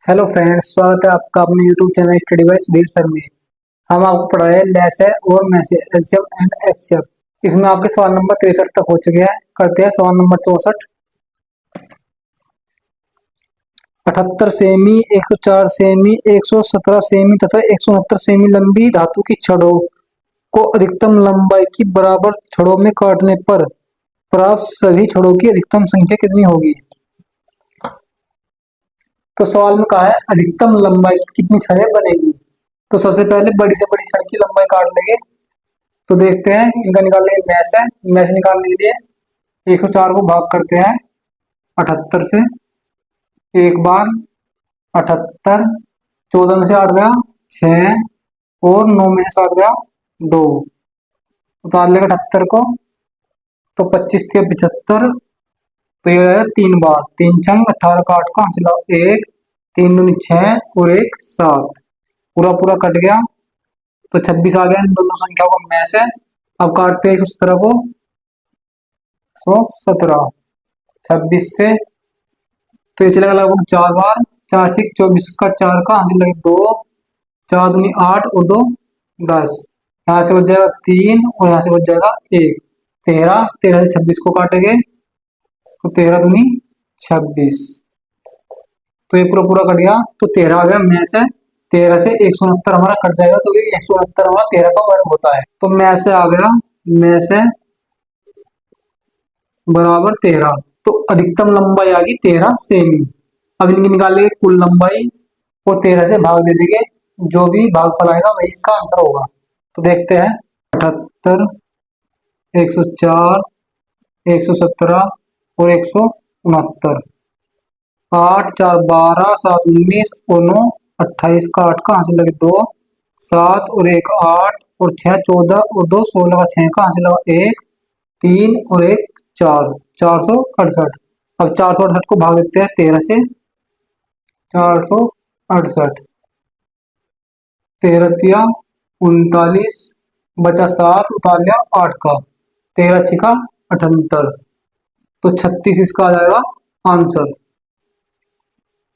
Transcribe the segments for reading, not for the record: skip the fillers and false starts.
Hello friends, स्वागत है आपका अपने YouTube channel study bye Sudhir sir में। हम आपको पढ़ा रहे हैं लेसे और मैसे एलसीएम एंड एचसीएफ। इसमें आपके सवाल नंबर 63 तक हो चुके हैं। करते हैं सवाल नंबर 64। 78 सेमी, 104 सेमी, 117 सेमी तथा 169 सेमी लंबी धातु की छड़ों को अधिकतम लंबाई की बराबर छड़ों में काटने पर प्राप्त सभी छड़ों की अधिकतम संख्या कितनी होगी। तो सवाल में कहा है अधिकतम लंबाई की कितनी छड़ें बनेगी। तो सबसे पहले बड़ी से बड़ी छड़ की लंबाई काट लेंगे। तो देखते हैं इनका निकालने मैस है। मैस निकालने के लिए 104 को भाग करते हैं 78 से। एक बार 78, 14 में से 8 गया 6 और 9 में से 7 गया 2। उतार लेगा 78 को तो 25 थे 75। तो ये है 3 बार 3 छंग 18 का 8 कहाँ चला 1, 3 दूनी 6 और 1 7। पूरा पूरा कट गया तो 26 आ गया। इन दोनों संख्याओं का मैच है। अब काटते हैं उस तरह को 117 26 से। तो ये चलेगा लगभग 4 बार 4 ठीक 24 का 4 का हासिल लगे 2, 4 दूनी 8 और 2 10। यहाँ से बच जाएगा 3 और यहाँ से बच जाएगा 1 13। 13 से 26 को काटेंगे तो 13 दूनी 26। तो ये पूरा पूरा कट गया तो 13 आ गया मैच है। 13 से 169 हमारा कट जाएगा तो ये 169 हमारा 13 का वर्ग होता है। तो मैच से आ गया मैच है बराबर 13। तो अधिकतम लंबाई आ गई 13 सेमी। अब इनकी निकाल लेंगे कुल लंबाई और 13 से भाग दे देंगे। जो भी भागफल आएगा वही इसका आंसर होगा। तो देखते हैं 78, 104, 117 और 169। 8 4 12 7 19 और 9 28 का 8 का हासिल लगे 2 7 और 1 8 और 6 14 और 2 16 का 6 का हासिल लगा 1 3 और 1 4 468। अब 468 को भाग देते हैं 13 से। 468 13 तिया 39 बचा 7 उतार लिया 8 का 13 छिका 78। तो 36 इसका आ जाएगा आंसर।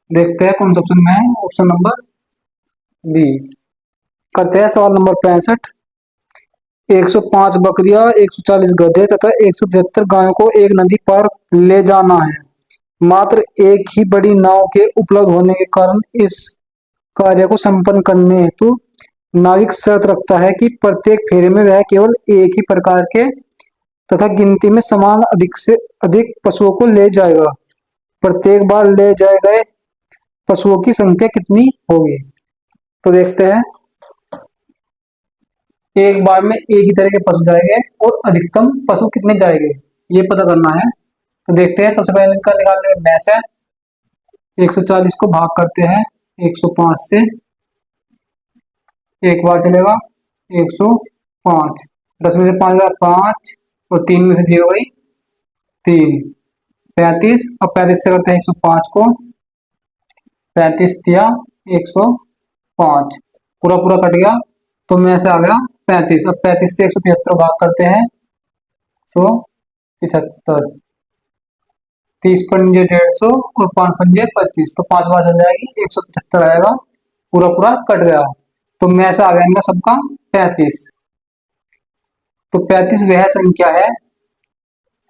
देखते हैं कौन सा ऑप्शन में है। Option number B. करते हैं सवाल नंबर 65। 105 बकरियां, 140 गधे तथा 175 गायों को एक नदी पार ले जाना है। मात्र एक ही बड़ी नाव के उपलब्ध होने के कारण इस कार्य को संपन्न करने हेतु नाविक शर्त रखता है कि प्रत्येक फेरे में वह केवल एक ही प्रकार के तथा गिनती में समान अधिक से अधिक पशुओं को ले जाएगा। प्रत्येक बार ले जाए गए पशुओं की संख्या कितनी होगी। तो देखते हैं एक बार में एक ही तरह के पशु जाएंगे और अधिकतम पशु कितने जाएंगे ये पता करना है। तो देखते हैं सबसे पहले इनका निकालने में मैच है। 140 को भाग करते हैं 105 से। एक बार चलेगा 105 10 में से 5 गया 5 और 3 में से 0 गई 3 35। अब 35 से करते हैं 105 को 35 दिया 105 पूरा पूरा कट गया तो में से आ गया 35। अब 35 से 175 भाग करते हैं 175। 30 पंजे 150 और 5 पंजे 25 तो 5 बार चल जाएगी 175 आएगा। पूरा पूरा कट गया तो में से आ गया इनका सबका 35। तो 35 वह संख्या है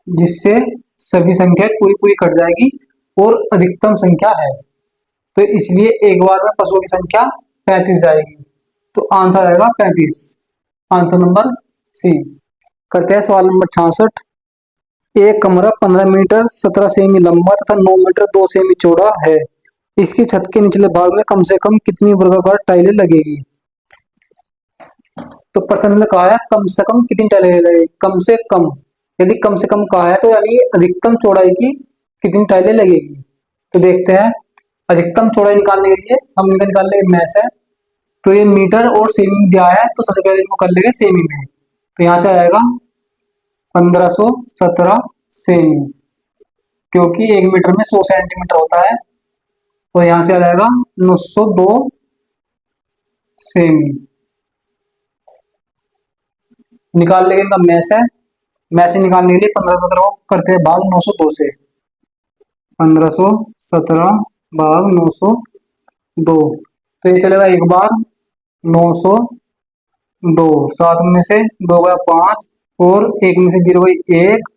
जिससे सभी संख्या पूरी पूरी कट जाएगी और अधिकतम संख्या है। तो इसलिए एक बार में पशुओं की संख्या 35 जाएगी। तो आंसर आएगा 35। Answer number C. करते हैं सवाल नंबर 66। एक कमरा 15 मीटर 17 सेमी लंबा तथा 9 मीटर 2 सेमी चौड़ा है। इसकी छत के निचले भाग में कम से कम कितनी वर्गाकार टाइलें लगेगी। तो प्रश्न में कहा है कम से कम कितनी टाइलें लगेगी। कम से कम, यदि कम से कम कहा है तो यानी अधिकतम चौड़ाई की कितनी टाइलें लगेगी। तो देखते हैं अधिकतम चौड़ाई निकालने के लिए हम इनका निकाल लेंगे मैच है। तो ये मीटर और सेमी दिया है तो सबसे पहले इनको कर लेंगे सेमी में। तो यहाँ से आएगा 1517 सेमी क्योंकि 1 मीटर में 100 सेंटीमीटर होता है। तो यहाँ से आ जाएगा 902 सेमी। निकाल लेंगे इनका मैच है। मैच से निकालने के लिए 1517 को करते हैं भाग 902 से। 1517 भाग 902 दो, तो ये चलेगा एक बार 902, 7 में से 2 गया 5, और एक में से 0 गई 1,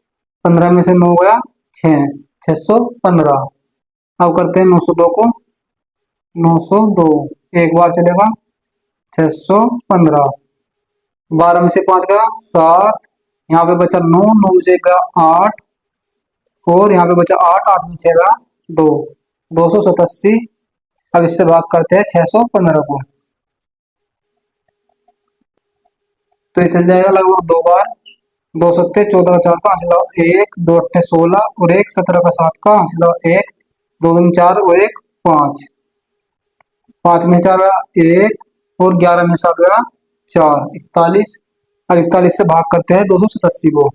15 में से 9 गया 6, 615। अब करते हैं 902 को, 902 एक बार चलेगा 615, 12 में से 5 गया 7, यहाँ पे बचा 9, 9 में से गया 8, और यहाँ पे बचा 8, 8 में 6 गया 2, 287। अब इससे भाग करते हैं 615 को, तो ये चल जाएगा लगभग 2 बार। 2 सत्ते 14 का 4 का हासिल 1, 2 अट्ठे 16, और 1 17 का 7 का हासिल 1, 2 दूनी 4 और 1 5, 5 में 4 गया 1, और 11 में 7 गया 4, 41। अब 41 से भाग करते हैं 287 को,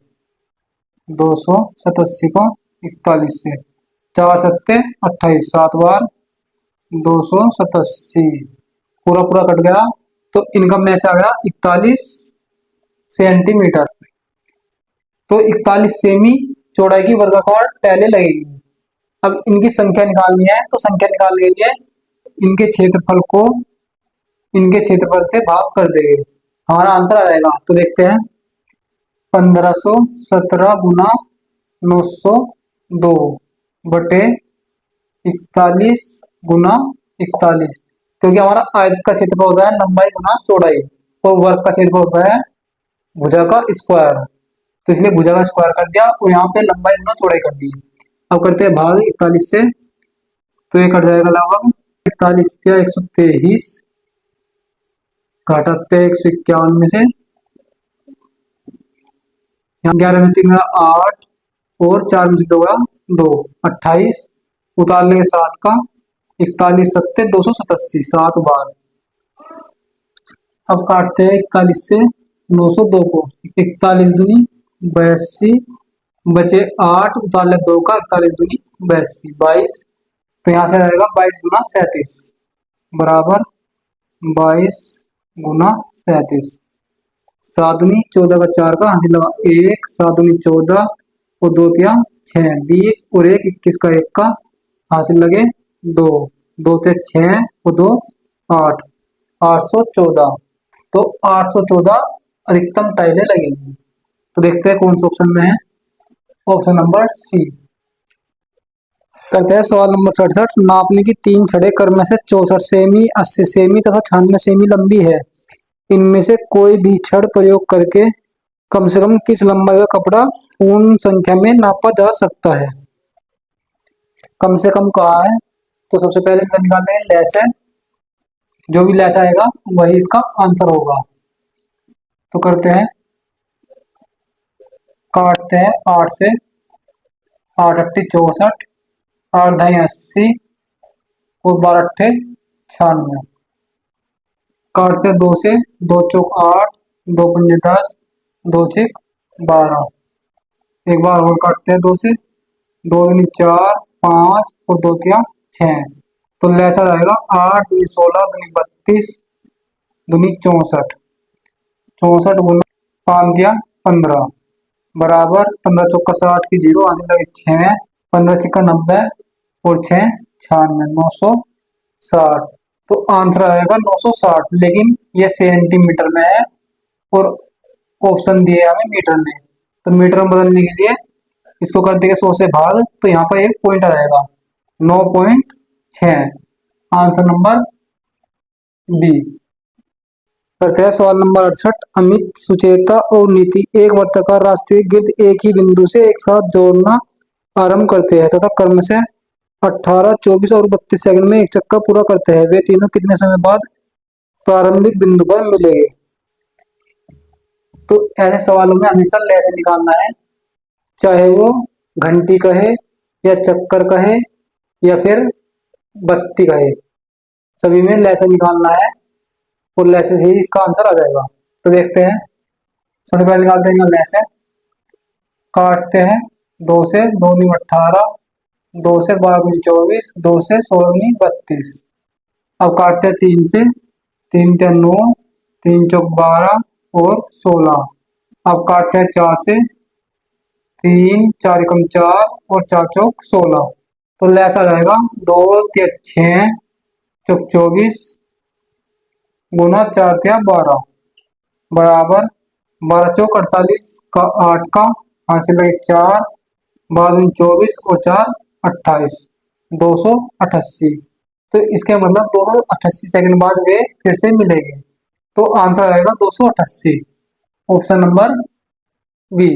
287 को 41 से, 4 सत्ते 28, 7 बार 287, पूरा पूरा कट गया, तो इनका में से आ गया 41 सेंटीमीटर। तो 41 सेमी चौड़ाई की वर्गाकार टाइलें लगेगी। अब इनकी संख्या निकालनी है, तो संख्या निकालने के लिए इनके क्षेत्रफल को इनके क्षेत्रफल से भाग कर देंगे, हमारा आंसर आ जाएगा। तो देखते हैं, 1517 गुना 902 बटे 41 गुना 41, क्योंकि हमारा आयत का क्षेत्रफल होता है लंबाई गुना चौड़ाई, और वर्ग का क्षेत्रफल होता है भुजा का स्क्वायर, तो इसलिए भुजा का स्क्वायर कर दिया, और यहाँ पे लंबाई गुना चौड़ाई कर दी। अब करते हैं भाग 41 से, तो ये कट जाएगा लगभग 41 या 123, घटाते 151 में से, 11 में 3 8, और 4 में से 2 2, 28, उतार लेंगे 7 का, 41 सत्ते 287, 7 बार। अब काटते हैं 41 से 902 को, 41 दूनी 82, बचे 8, उतार ले 2 का, 41 दूनी 82, 22, तो यहाँ से रहेगा 22 गुना 37 बराबर 22 गुना 37, 7 दूनी 14 का 4 का हासिल लगा 1, 7 दूनी 14, और 2 तिया 6, 20, और 1 21 का 1 का हासिल लगे 2, 2 थे 6, और 2 8, 814, तो 814 अधिकतम टाइलें लगेंगी। तो देखते हैं कौन सा ऑप्शन में है, ऑप्शन नंबर सी। करते हैं सवाल नंबर 67, नापने की 3 छड़ें क्रम से 64 सेमी, 80 सेमी तथा 96 सेमी लंबी है। इनमें से कोई भी छड़ प्रयोग करके कम से कम किस लंबाई का कपड़ा पूर्ण संख्या में नापा जा सकता है। कम से कम कहा है, तो सबसे पहले इनका निकालना है लेस है, जो भी लेस आएगा वही इसका आंसर होगा। तो करते हैं, काटते हैं 8 से, 8 अट्ठे 64, 8 ढाई 80, और 12 अट्ठे 96, काटते हैं 2 से, 2 चौक 8, 2 पंजे 10, 2 छक 12, एक बार और काटते हैं 2 से, 2 दूनी 4, 5, और 2 तिया 6, तो लेसा रहेगा 8 दूनी 16, दूनी 32, दूनी 64, 64 गुना 5 दिया 15 बराबर 15 चौका 60 की 0, हासिल लगे 6, 15 छिक्का 90, और 6 96, 960, तो आंसर आएगा 960, लेकिन ये सेंटीमीटर में है और ऑप्शन दिए हमें मीटर में, तो मीटर में बदलने के लिए इसको कर देंगे 100 से भाग, तो यहाँ पर एक पॉइंट आ जाएगा 9.6, आंसर नंबर बी। करते हैं सवाल नंबर 68, अमित, सुचेता और नीति एक वर्ताकार राष्ट्रीय गिर्द एक ही बिंदु से एक साथ जोड़ना आरंभ करते हैं तथा क्रम से 18, 24 और 32 सेकंड में एक चक्कर पूरा करते हैं। वे तीनों कितने समय बाद प्रारंभिक बिंदु पर मिलेंगे। तो ऐसे सवालों में हमेशा लेस निकालना है, चाहे वो घंटी कहे या चक्कर कहे या फिर बत्ती कहे, सभी में लेस निकालना है, और लेस से ही इसका आंसर आ जाएगा। तो देखते हैं, सबसे पहले निकालते हैं लेस है, काटते हैं 2 से, 2 दूनी 18, 2 से 12 दूनी 24, 2 से 16 दूनी 32, अब काटते हैं 3 से, 3 ते 9, 3 चौक 12 और 16, अब काटते हैं 4 से, 3 4 एकम 4 और 4 चौक 16, तो लेस आ जाएगा 2 तिया 6, चौक 24 गुना 4 × 12 बराबर 12 × 4 = 48 का 8 का 5 से लगे 4 12 × 24 और 4 28 288। तो इसका मतलब 288 सेकंड बाद वे फिर से मिलेंगे। तो आंसर आएगा 288, ऑप्शन नंबर बी।